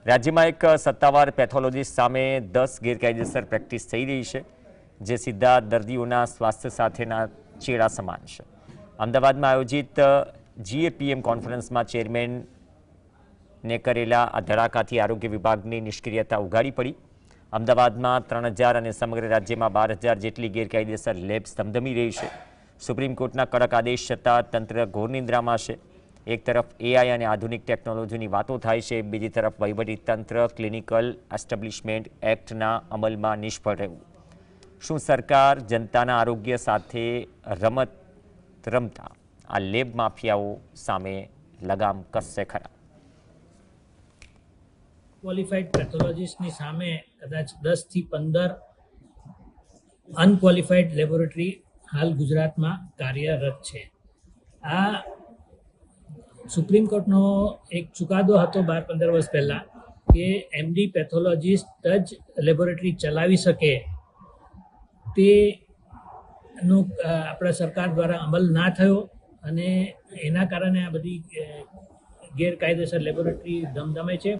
રાજ્યમાં એક સત્તાવાર પેથોલોજીસ્ટ સામે 10 ગેરકાયદેસર પ્રેક્ટિસ થઈ રહી છે, જે સીધા દર્દીઓના સ્વાસ્થ્ય સાથેના ચેડા સમાન છે. અમદાવાદમાં આયોજિત GAPM કોન્ફરન્સમાં ચેરમેનને કરેલા આ ધડાકાથી આરોગ્ય વિભાગની નિષ્ક્રિયતા ઉઘાડી પડી. અમદાવાદમાં 3000 અને સમગ્ર રાજ્યમાં 12000 જેટલી ગેરકાયદેસર લેબ્સ ધમધમી રહી છે. સુપ્રીમ કોર્ટના કડક આદેશ છતાં તંત્ર ઘોર નિંદ્રામાં છે. એક તરફ AI અને આધુનિક ટેકનોલોજીની વાતો થાય છે, બીજી તરફ વહીવટીતંત્ર ક્લિનિકલ એસ્ટાબ્લિશમેન્ટ એક્ટના અમલમાં નિષ્ફળ રહ્યું. શું સરકાર જનતાના આરોગ્ય સાથે રમત રમતા આ લેબ માફિયાઓ સામે લગામ કસશે ખરા? ક્વોલિફાઈડ પેથોલોજીસ્ટની સામે કદાચ 10 થી 15 અનક્વોલિફાઈડ લેબોરેટરી હાલ ગુજરાતમાં કાર્યરત છે. આ સુપ્રીમ કોર્ટનો એક ચુકાદો હતો 12-15 વર્ષ પહેલાં કે MD પેથોલોજીસ્ટ જ લેબોરેટરી ચલાવી શકે, તેનો આપણા સરકાર દ્વારા અમલ ના થયો અને એના કારણે આ બધી ગેરકાયદેસર લેબોરેટરી ધમધમે છે.